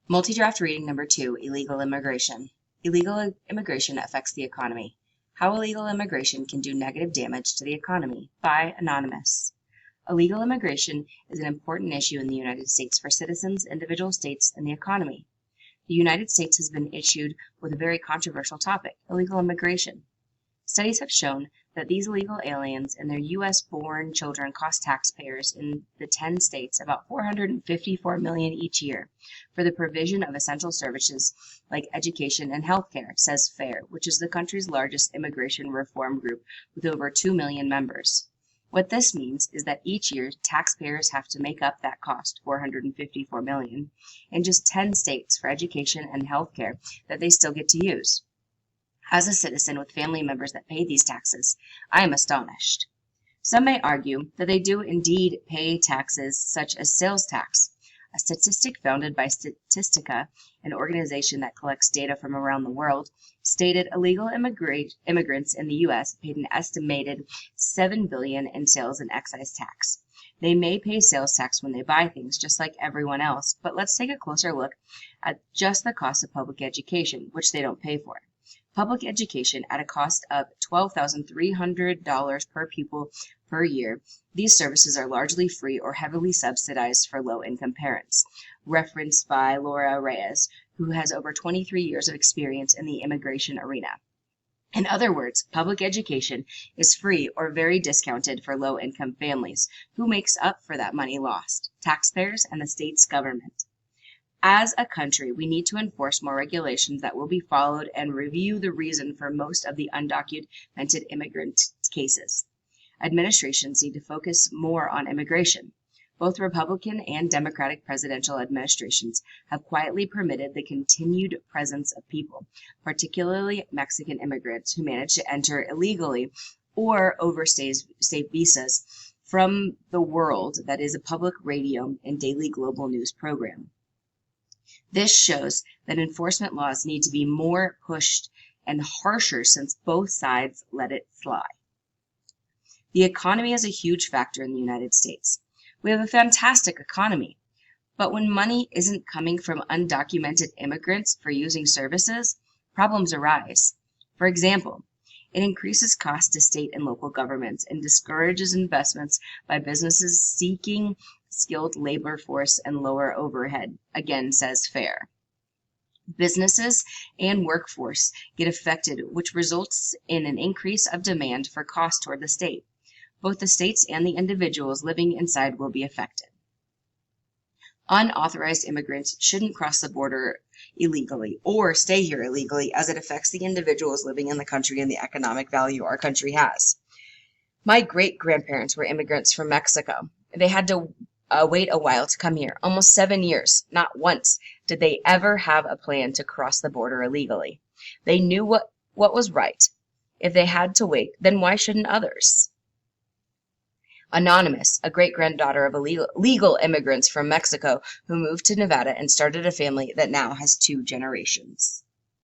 Multi-draft reading number 2, illegal immigration. Illegal immigration affects the economy. How illegal immigration can do negative damage to the economy, by Anonymous. Illegal immigration is an important issue in the United States for citizens, individual states, and the economy. The United States has been issued with a very controversial topic, illegal immigration. Studies have shown that these illegal aliens and their U.S.-born children cost taxpayers in the 10 states about $454 million each year for the provision of essential services like education and healthcare, says FAIR, which is the country's largest immigration reform group with over 2 million members. What this means is that each year taxpayers have to make up that cost, $454 million, in just 10 states for education and healthcare that they still get to use. As a citizen with family members that pay these taxes, I am astonished. Some may argue that they do indeed pay taxes such as sales tax. A statistic founded by Statistica, an organization that collects data from around the world, stated illegal immigrants in the U.S. paid an estimated $7 billion in sales and excise tax. They may pay sales tax when they buy things, just like everyone else, but let's take a closer look at just the cost of public education, which they don't pay for. Public education at a cost of $12,300 per pupil per year. These services are largely free or heavily subsidized for low-income parents, referenced by Laura Reyes, who has over 23 years of experience in the immigration arena. In other words, public education is free or very discounted for low-income families. Who makes up for that money lost? Taxpayers and the state's government. As a country, we need to enforce more regulations that will be followed and review the reason for most of the undocumented immigrant cases. Administrations need to focus more on immigration. Both Republican and Democratic presidential administrations have quietly permitted the continued presence of people, particularly Mexican immigrants, who manage to enter illegally or overstay visas from the world that is a public radio and daily global news program. This shows that enforcement laws need to be more pushed and harsher since both sides let it slide. The economy is a huge factor in the United States. We have a fantastic economy, but when money isn't coming from undocumented immigrants for using services, problems arise. For example, it increases costs to state and local governments and discourages investments by businesses seeking skilled labor force and lower overhead, again says FAIR. Businesses and workforce get affected, which results in an increase of demand for cost toward the state. Both the states and the individuals living inside will be affected. Unauthorized immigrants shouldn't cross the border illegally or stay here illegally, as it affects the individuals living in the country and the economic value our country has. My great-grandparents were immigrants from Mexico. They had to wait a while to come here, almost 7 years. Not once did they ever have a plan to cross the border illegally. They knew what was right. If they had to wait, then why shouldn't others? Anonymous, a great-granddaughter of legal immigrants from Mexico who moved to Nevada and started a family that now has 2 generations.